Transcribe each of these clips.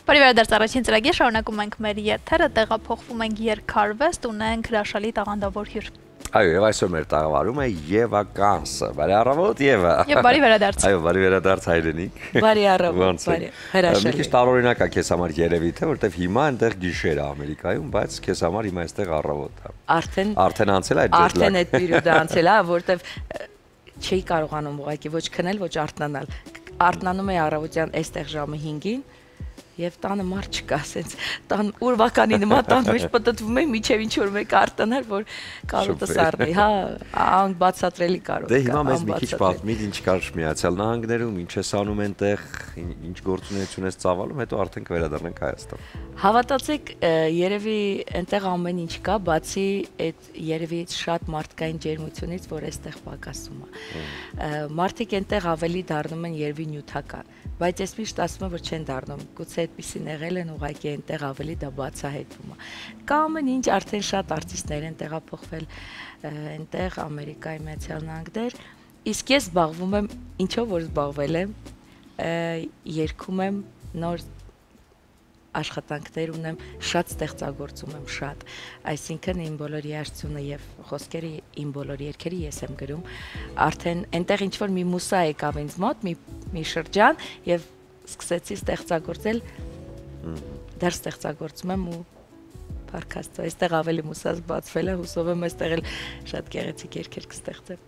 Բարի վերադարձ առաջին ծրագիր, շարունակում ենք մեր եթերը, տեղափոխվում ենք երկարվեստ, ունենք հրաշալի տաղանդավոր հյուր։ Այո, եւ այսօր մեր տաղավարում է Եվա Կանսը։ Բարի առավոտ, Եվա։ Եվ բարի վերադարձ։ Այո, բարի վերադարձ Հայրենիք։ Բարի առավոտ, բարի։ Հրաշալի։ Մի քիչ տարօրինակ է քեզ համար երևի թե, որտեվ հիմա այնտեղ գիշեր է Ամերիկայում, բայց քեզ համար հիմա այստեղ առավոտ է։ Արդեն անցել է այդ ջեթլագը։ Արդեն այդ պերիոդը անցել է, որտեվ չի կարողանում ուղղակի ոչ քնել, ոչ արթնանալ։ Արթնանում է առավոտյան այստեղ ժամը 5-ին եւ տանը մարդ չկա, ասենց տան ուրվականի նման տան մեջ պտտվում է միջև ինչ որ մեկ արտանալ, որ կարոտը սառնի, հա, անբացատրելի կարոտ։ Դե հիմա մեզ մի քիչ պատմիր ինչ կար Միացյալ Նահանգներում, ինչ ես անում այնտեղ, ինչ գործունեություն ես ծավալում, հետո արդեն կվերադառնանք Հայաստան։ Հավատացեք, երևի այնտեղ ամեն ինչ կա, բացի այդ երևի շատ մարդկային ջերմությունից, որ այստեղ պակասում է։ Մարդիկ այնտեղ ավելի դառնում են երևի նյութական, բայց ես միշտ ասում եմ, որ չեն դառնում, գուցե այդպեսին եղել են, ուղղակի այնտեղ ավելի դա բացահայտվում է։ Կա ամեն ինչ, արդեն շատ արտիստներ են տեղափոխվել այնտեղ Ամերիկայի Միացյալ Նահանգներ, իսկ ես զբաղվում եմ, ինչով որ զբաղվել եմ, երգում եմ, նոր աշխատանքներ ունեմ, շատ ստեղծագործում եմ, շատ, այսինքն իմ բոլոր երաժշտությունը եւ խոսքերը իմ բոլոր երգերը ես եմ գրում, արդեն այնտեղ ինչ որ մի մուսա եկավ ինձ մոտ, մի շրջան եւ սկսեցի ստեղծագործել, դեռ ստեղծագործում եմ ու Փարքաստո, այստեղ ավելի մուսած բացվել է, հուսով եմ այստեղ էլ շատ գեղեցիկ երգեր կստեղծեմ։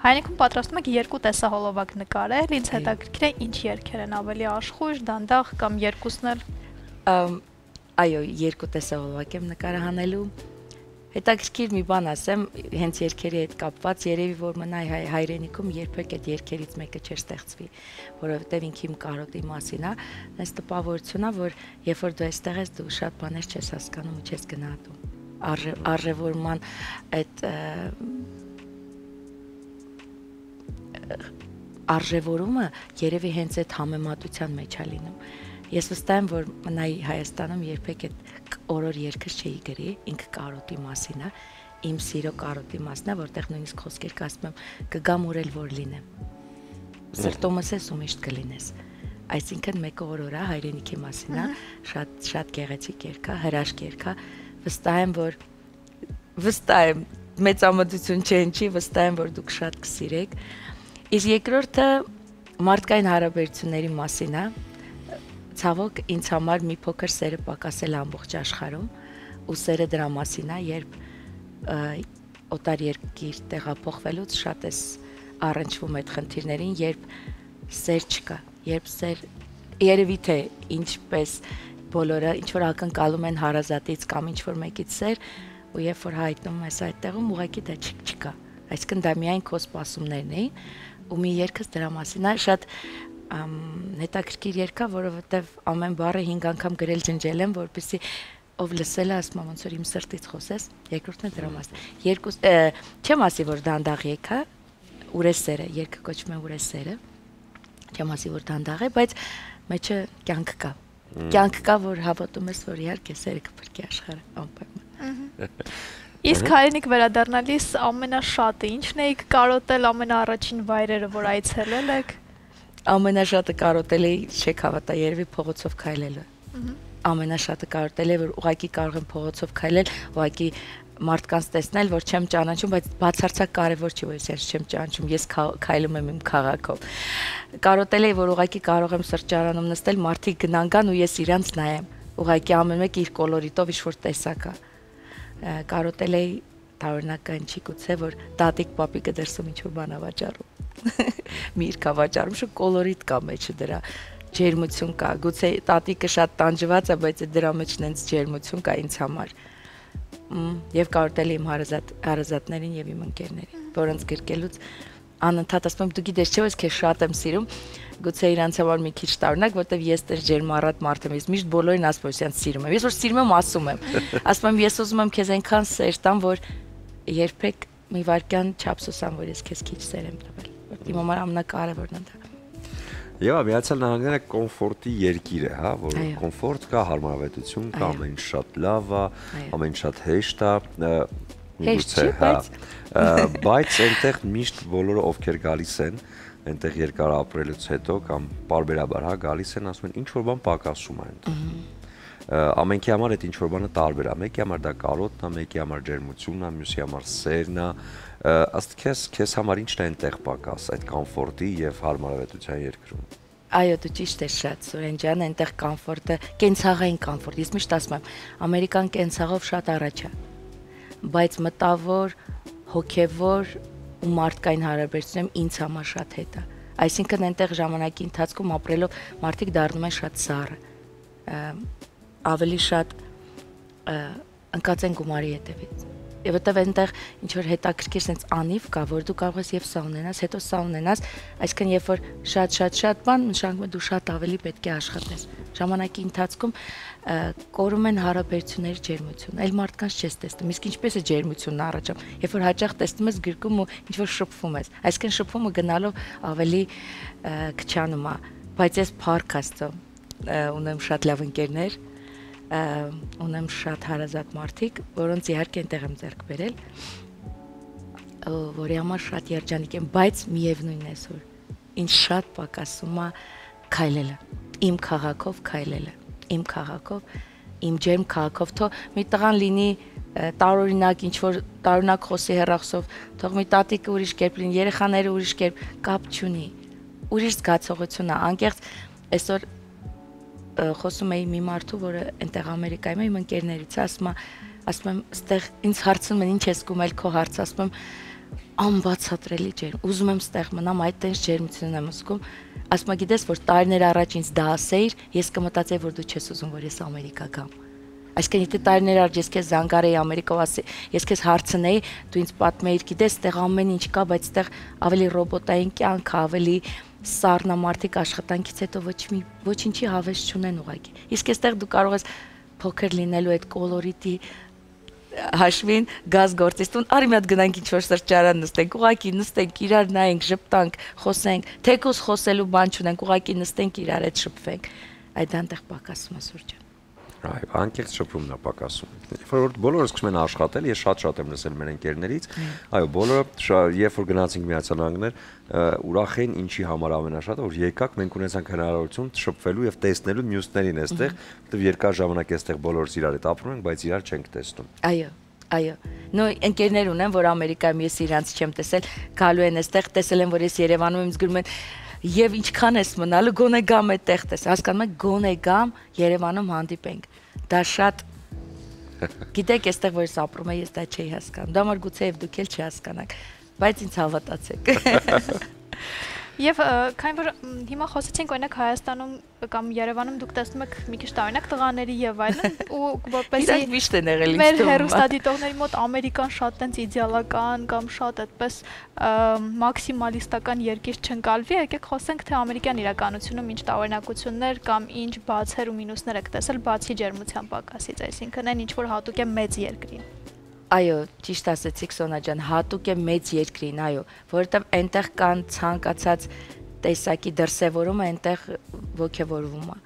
Հայրենիքում պատրաստում եք երկու տեսահոլովակ նկարել, ինձ հետաքրքիր է ինչ երգեր են, ավելի աշխույժ, դանդաղ կամ երկուսն էլ։ Այո, երկու տեսահոլովակ եմ նկարահանելու։ Հետաքրքիր մի բան ասեմ, հենց երգերի հետ կապված, երևի որ մնա հայրենիքում երբեք այդ երգերից մեկը չէր ստեղծվի, որովհետև ինքը իմ կարոտի մասին է, այս տպավորությունն է, որ երբ որ դու այստեղ ես, դու շատ բաներ չես հասկանում ու չես գնահատում։ Արժևորման այդ արժևորումը երևի հենց այդ համեմատության մեջ է լինում։ Ես վստահ եմ, որ մնայի Հայաստանում երբեք այդ օրոր երգը չի գրի, ինքը կարոտի մասին է, իմ սիրո կարոտի մասն է, որտեղ նույնիսկ խոսքեր կասում եմ, կգամ ուր որ լինեմ։ Սրտումս ես ու միշտ կլինես։ Այսինքն մեկը օրորա հայրենիքի մասին է, շատ գեղեցիկ երգ է, հրաշք երգ է, վստահ եմ, մեծամտություն չի, վստահ եմ, որ դուք շատ կսիրեք։ Իսկ երկրորդը մարդկային հարաբերությունների մասին է։ Ցավոք ինձ համար մի փոքր սերը պակասել ամբողջ աշխարհում ու սերը դրա մասին է, երբ օտար երկիր տեղափոխվելուց շատ ես առնչվում այդ խնդիրներին, երբ սեր չկա, երբ սեր երևի թե ինչպես բոլորը ինչ որ ակնկալում են հարազատից կամ ինչ որ մեկից սեր ու երբ որ հայտնում ես այդտեղում ուղղակի դա չկա, այսինքն դա միայն քո սպասումներն էին ու մի երգս դրա մասին է, շատ հետաքրքիր երգ է, որովհետև ամեն բառը 5 անգամ գրել ջնջել եմ, որպեսզի ով լսել է ասում ոնց որ իմ սրտից խոսես, երկրորդն է դրա մասին։ Չեմ ասի, որ դանդաղ երգ է, ուրեսերը, երգը կոչվում է ուրեսերը։ Չեմ ասի, որ դանդաղ է, բայց մեջը կյանք կա։ Կյանք կա, որ հավատում ես, որ իհարկե սերը կփրկի աշխարհը, անպայման։ Իսկ հայրենիք վերադառնալիս ամենաշատը ինչն եք կարոտել, ամենաառաջին վայրերը, որ այցելել եք։ Ամենաշատը կարոտել էի, չեք հավատա, երևի փողոցով քայլելը։ Ամենաշատը կարոտել է, որ ուղղակի կարող եմ փողոցով քայլել, ուղղակի մարդկանց տեսնել, որ չեմ ճանաչում, բայց բացարձակ կարևոր չի, որ ես չեմ ճանաչում, ես քայլում եմ իմ քաղաքով։ Կարոտել էի, որ ուղղակի կարող եմ սրճարանում նստել, մարդիկ գնան ու ես իրանց նայեմ։ Ուղղակի ամեն մեկ իր կոլորիտով ինչ-որ տեսակ է։ Կարոտել էի տարօրինական չի գուցե, որ տատիկ պապիկը դրսում ինչ-որ բան է վաճառում։ Միրգ է վաճառում, շո կոլորիտ կա մեջը դրա, ջերմություն կա, գուցե տատիկը շատ տանջված է, բայց դրա մեջ նենց ջերմություն կա ինձ համար։ Եվ կարոտել իմ հարազատներին եւ իմ ընկերներին, որոնց գրկելուց անընդհատ ասում եմ, դու գիտես չէ՞ ես քեզ շատ եմ սիրում, գուցե իրանց համար մի քիչ տարօրինակ, որտեվ ես դեռ ջերմառատ մարդ եմ, ես միշտ բոլորին ասում եմ, ես սիրում եմ, ես որ սիրում եմ, ասում եմ, ասում եմ, ես ուզում եմ քեզ այնքան սեր տամ, որ երբեք մի վարքյան չափսոսամ, որ ես քեզ քիչ սեր եմ տվել, որ իմ համար ամենակարևորն է դա։ Եվ Միացյալ Նահանգները կոմֆորտի երկիր է, հա, որ կոմֆորտ կա, հարմարավետություն կա, ամեն ինչ շատ լավ է, ամեն ինչ շատ հեշտ է, հեշտ չի, բայց այնտեղ միշտ բոլորը ովքեր գալիս են, այնտեղ երկար ապրելուց հետո կամ պարբերաբար գալիս են, ասում են ինչ որ բան պակասում է այնտեղ։ Ամենքի համար այդ ինչ որ բանը տարբեր է, մեկի համար դա կարոտն է, մեկի համար ջերմությունն է, մյուսի համար սերն է, ըստ քեզ համար ինչն է այնտեղ պակաս, այդ կոմֆորտի եւ հարմարավետության երկրում։ Այո, դու ճիշտ ես շատ, Սուրեն ջան, այնտեղ կոմֆորտը, կենցաղային կոմֆորտ, ես միշտ ասում եմ, ամերիկան կենցաղով շատ առաջ է, բայց մտավոր, հոգևոր ու մարդկային հարաբերությունում ինձ համար շատ հետ է։ Այսինքն այնտեղ ժամանակի ընթացքում ապրելով մարդիկ դառնում են շատ սառը, ավելի շատ ընկած են գումարի հետևից։ Եվ այդտեղ այնտեղ ինչ որ հետաքրքիր sense անիվ կա, որ դու կարող ես եւ սա ունենաս, հետո սա ունենաս, այսինքն երբ որ շատ բան, նշանակում է դու շատ ավելի պետք է աշխատես։ Ժամանակի ընթացքում կորում են հարաբերությունների ջերմությունը, այլ մարդկանց չես տեսնում, իսկ ինչպես է ջերմությունն առաջանում, երբ որ հաճախ տեսնում ես գրկում ու ինչ որ շփվում ես, այսինքն շփումը գնալով ավելի քչանում է, բայց ես փառք Աստծո ունեմ շատ լավ ընկերներ, ունեմ շատ հարազատ մարդիկ, որոնց իհարկե այնտեղ եմ ձեռք բերել, որի համար շատ երջանիկ եմ, բայց միևնույնն է, որ ինձ շատ պակասում է քայլելը, իմ քաղաքով քայլելը, իմ քաղաքով, իմ ջերմ քաղաքով, թող մի տղան լինի տարօրինակ, ինչ որ տարօրինակ խոսի հեռախոսով, թող մի տատիկը ուրիշ կերպ լինի, երեխաները ուրիշ կերպ, կապ չունի, ուրիշ զգացողություն է, անկեղծ այսօր խոսում էի մի մարդու, որը այնտեղ Ամերիկայում է, իմ ընկերներից է, ասում եմ, ստեղ ինձ հարցնում են, ինչ ես զգում, այլ քո հարցը, ասում եմ, անբացատրելի ջերմ, ուզում եմ ստեղ մնամ, այդ տենց ջերմությունն եմ զգում, ասում եմ, գիտես, որ տարիներ առաջ ինձ դա ասեիր, ես կմտածեի, որ դու չես ուզում, որ ես Ամերիկա գամ։ Այսինքն, եթե տարիներ առաջ ես քեզ զանգարեի Ամերիկով, ես քեզ հարցնեի, դու ինձ պատմեիր, գիտես, ստեղ ամեն ինչ կա, բայց ստեղ ավելի ռոբոտային կյանք, ավելի սառնամարտիկ աշխատանքից հետո ոչինչի հավես չունեն ուղղակի։ Իսկ այստեղ դու կարող ես փոքր լինելու այդ կոլորիտի հաշվին գազ գործից տուն, արի մի հատ գնանք ինչ-որ սրճարան նստենք, ուղղակի նստենք, իրար նայենք, ժպտանք, խոսենք, թեկուզ խոսելու բան չունենք, ուղղակի նստենք իրար հետ շփվենք։ Այդ այնտեղ պակասում է Սուրճ։ Այո, անկեղծ շփումն է պակասում։ Որ բոլորը սկսում են աշխատել, ես շատ եմ լսել մեր ընկերներից, այո, բոլորը երբ որ գնացինք Միացյալ Նահանգներ, ուրախ էին ինչի համար ամենաշատը, որ եկաք, մենք ունեցանք հնարավորություն շփվելու եւ տեսնելու մյուսներին այստեղ, որտեղ երկար ժամանակ այստեղ բոլորս իրար հետ ապրում ենք, բայց իրար չենք տեսնում։ Այո, նո ընկերներ ունեմ, որ Ամերիկայում ես իրանց չեմ տեսել, գալու են այստեղ, տեսել են, որ ես Երևանում եմ, զգում են եւ ինչքան ես մնալու, գոնե գամ այդտեղ տես, հասկանում եք, գոնե գամ Երևանում հանդիպենք։ Դա շատ գիտեք, այստեղ որ ես ապրում եմ, ես դա չէի հասկանում։ Դա մար գուցե եւ դուք էլ չհասկանաք, բայց ինձ հավատացեք։ Եվ քանի որ հիմա խոսեցինք օրինակ Հայաստանում կամ Երևանում դուք տեսնում եք մի քիչ տարօրինակ տղաների եւ այլն ու որպեսզի միշտ են եղել ինձ մեր հեռուստադիտողների մոտ Ամերիկան շատ տենց իդեալական կամ շատ այդպես մաքսիմալիստական երկիր չընկալվի, եկեք խոսենք թե ամերիկյան իրականությունում ինչ տարօրինակություններ կամ ինչ բացեր ու մինուսներ եք տեսել բացի ջերմության պակասից, այսինքն այն ինչ որ հատուկ է մեծ երկրին։ Այո, ճիշտ ասեցիք Սոնա ջան, հատուկ է մեծ երկրին, այո, որովհետև այնտեղ կան ցանկացած տեսակի դրսևորումը, այնտեղ ոգևորվում է։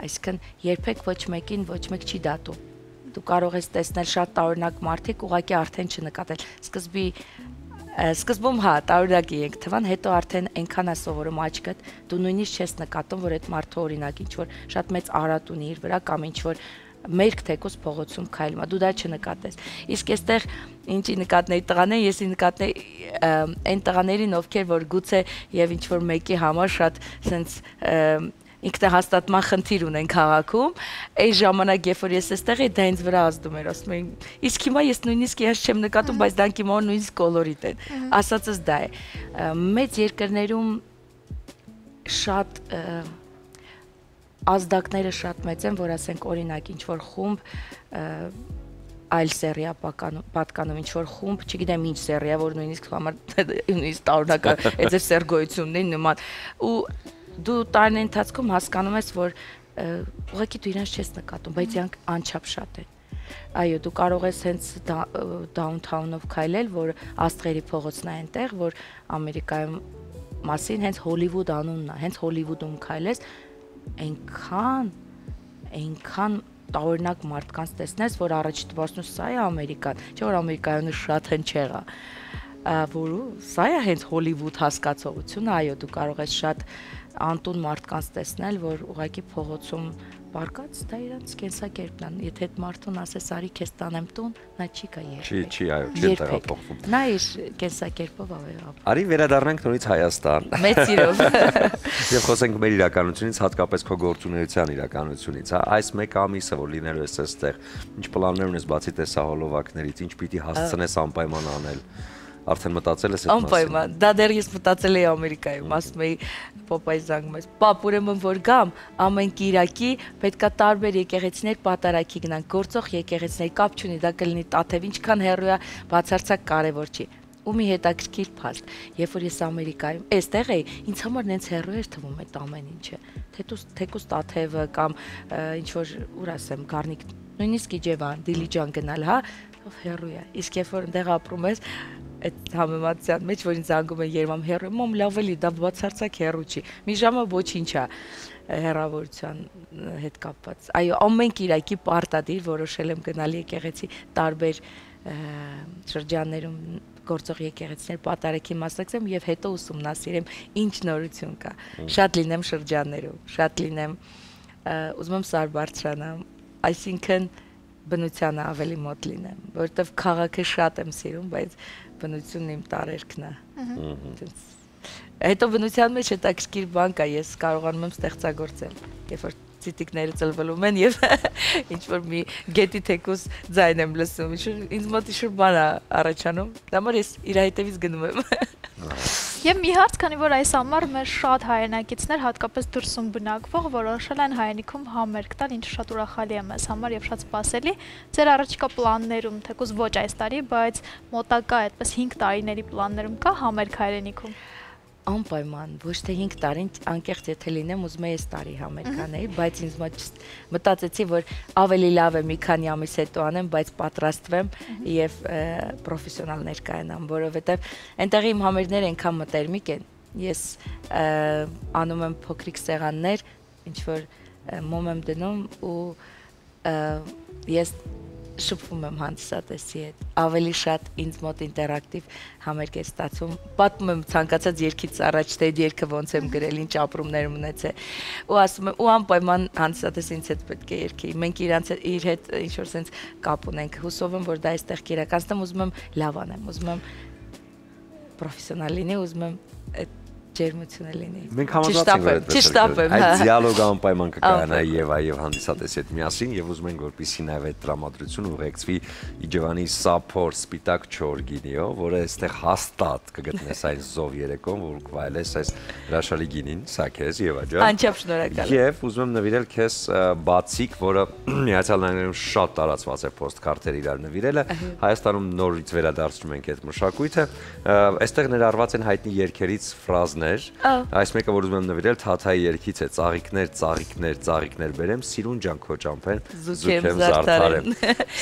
Այսինքն երբեք ոչ մեկին ոչ մեկ չի դատում։ Դու կարող ես տեսնել շատ տարօրինակ մարդիկ, ուղղակի արդեն չնկատել։ Սկզբում հա, տարօրինակ ենք թվան, հետո արդեն այնքան է սովորում աչքդ, դու նույնիսկ չես նկատում, որ այդ մարդը օրինակ ինչ որ շատ մեծ արատ ունի իր վրա կամ ինչ որ մերկ թեկուզ փողոցում քայլում, դու դա չնկատես։ Իսկ այստեղ ինչի նկատների տղաներ, եսի նկատների այն տղաներին, ովքեր որ գուցե եւ ինչ որ մեկի համար շատ sense ինքնահաստատման խնդիր ունեն քաղաքում, այն ժամանակ երբ որ ես այստեղ էի, դա ինձ վրա ազդում էր, ասում էին, իսկ հիմա ես նույնիսկ ես չեմ նկատում, բայց դրանք հիմա նույնիսկ կոլորիտ են։ Ասածս դա է։ Մեծ երկրներում շատ ազդակները շատ մեծ են, որ ասենք օրինակ ինչ որ խումբ այլ սերիա պատկանում ինչ որ խումբ, չգիտեմ ինչ սերիա, որ նույնիսկ համար նույնիսկ տարօրինակ այդ սերգոյությունն են նման ու դու տարիների ընթացքում հասկանում ես, որ ուղղակի դու իրանց չես նկատում, բայց իրանք անչափ շատ են։ Այո, դու կարող ես հենց downtown-ով քայլել, որ Աստղերի փողոցն է այնտեղ, որ Ամերիկայում մասին հենց Հոլիվուդ անունն է, հենց Հոլիվուդում քայլես այնքան տարօրինակ մարդկանց տեսնես, որ առաջ դասնու սա է Ամերիկան, չէ՞ որ Ամերիկայում շատ հնչեղ է։ որ սա է հենց Հոլիվուդ հասկացողությունը, այո, դու կարող ես շատ անտուն մարդկանց տեսնել, որ ուղղակի փողոցում բարկած դա իրանց կենսակերպն է։ Եթե այդ մարդուն ասես արի քեզ տանեմ տուն, նա չի գա երբեք։ Չի, այո, չի տեղափոխվում։ Նա իր կենսակերպով ավելա։ Արի վերադառնանք նորից Հայաստան։ Մեծ սիրով։ Եվ խոսենք մեր իրականությունից, հատկապես քո գործունեության իրականությունից, հա, այս մեկ ամիսը, որ լինելու ես այստեղ, ինչ պլաններ ունես բացի տեսահոլովակներից, ինչ պիտի հասցնես անպայման անել։ Արդեն մտածել ես այդ մասին։ Անպայման, դա դեռ ես մտածել էի Ամերիկայում, ասում էի Պոպայ զանգում ես, պապ, ուրեմն որ գամ, ամեն Կիրակի պետքա տարբեր եկեղեցիներ պատարակի գնանք, գործող եկեղեցիներ, կապ չունի, դա կլինի Տաթև, ինչքան հեռու է, բացարձակ կարևոր չի։ Ու մի հետաքրքիր փաստ, երբ որ ես Ամերիկայում, այստեղ էի, ինձ համար նենց հեռու էր թվում այդ ամեն ինչը։ Թեկուզ Տաթևը կամ ինչ որ ուր ասեմ, Գառնիկ, նույնիսկ Իջևան, Դիլիջան գնալ, հա, հեռու է։ Իսկ երբ որ այնտեղ ապրում ես, այդ համեմատության մեջ, որ ինձ զանգում են Երևան հեռու, մամ լավ էլի, դա բացարձակ հեռու չի։ Մի ժամը ոչինչ է հեռավորության հետ կապված։ Այո, ամեն Կիրակի պարտադիր որոշել եմ գնալ եկեղեցի տարբեր շրջաններում գործող եկեղեցիներ պատարակի մասնակցեմ եւ հետո ուսումնասիրեմ ինչ նորություն կա։ Շատ լինեմ շրջաններում, շատ լինեմ, ուզում եմ սար բարձրանամ, այսինքն բնությանը ավելի մոտ լինեմ, որովհետեւ քաղաքը շատ եմ սիրում, բայց բնությունն իմ տարերքն է։ Հետո բնության մեջ հետաքրքիր բան կա, ես կարողանում եմ ստեղծագործել, երբ որ ցիտիկները ծլվելում են եւ ինչ որ մի գետի թեկուս ձայն եմ լսում, ինձ մոտ ինչ-որ բան է առաջանում, դա մար ես իր հետևից գնում եմ։ Եվ մի հարց, քանի որ այս ամառ մեր շատ հայրենակիցներ, հատկապես դրսում բնակվող, որոշել են Հայերենիքում համերգ տալ, ինչը շատ ուրախալի է մեզ համար եւ շատ սպասելի։ Ձեր առաջիկա պլաններում, թեկուզ ոչ այս տարի, բայց մոտակա այդպես 5 տարիների պլաններում կա համերգ Հայերենիքում։ Անպայման, ոչ թե 5 տարին, անկեղծ եթե լինեմ, ուզում եմ այս տարի համերգանել, բայց ինձ մտածեցի, որ ավելի լավ է մի քանի ամիս հետո անեմ, բայց պատրաստվեմ եւ պրոֆեսիոնալ ներկայանամ, որովհետեւ այնտեղ իմ համերգները այնքան մտերմիկ են, ես անում եմ փոքրիկ սեղաններ, ինչ որ մոմ եմ դնում ու ես շփվում եմ հանդիսատեսի հետ, ավելի շատ ինձ մոտ ինտերակտիվ համերգ է ստացվում, պատմում եմ ցանկացած երգից առաջ, թե այդ երգը ոնց եմ գրել, ինչ ապրումներ ունեցել, ու ասում եմ, ու անպայման հանդիսատեսը ինձ հետ պետք է երգի, մենք իր հետ ինչ-որ sense կապ ունենք, հուսով եմ, որ դա այստեղ կիրականացնեմ, ուզում եմ լավ անեմ, ուզում եմ պրոֆեսիոնալ լինի, ուզում եմ այդ ջերմությունը լինի։ Մենք համոզված ենք, որ այդ դիալոգը անպայման կկայանա եւ հանդիսատեսի հետ միասին եւ ուզում ենք որպեսզի նաեւ այդ տրամադրությունը ուղեկցվի Իջևանի Սափոր Սպիտակ Չոր գինիով, որը այստեղ հաստատ կգտնես այս զով երեկոն, որ կվայելես այս հրաշալի գինին, սա քեզ Եվա ջան։ Անչափ շնորհակալ։ Եվ ուզում եմ նվիրել քեզ բացիկ, որը Միացյալ Նահանգներում շատ տարածված է պոստքարտեր իրար նվիրելը, Հայաստանում նորից վերադարձնում ենք այդ մշակույթը, այստեղ ներառված են հայտնի երգերից ֆրազներ, այս մեկը որ ուզում եմ նվիրել Թաթայի երգից է, ծաղիկներ բերեմ, սիրուն ջան քո ճամփեն, զուգեմ զարդարեմ։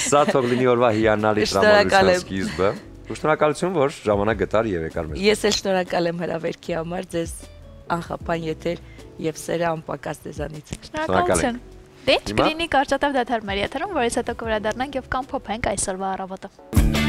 Սա թող լինի օրվա հիանալի տրամադրության սկիզբը։ Շնորհակալություն, որ ժամանակ գտար եւ եկար մեզ։ Ես էլ շնորհակալ եմ հրավերքի համար, ձեզ անխափան եթեր եւ սերը անպակաս ձեզանից։ Շնորհակալություն։ Դե ինչ կլինի կարճատև դադար մեր եթերում, որից հետո կվերադառնանք եւ կամփոփենք այսօրվա առավոտը։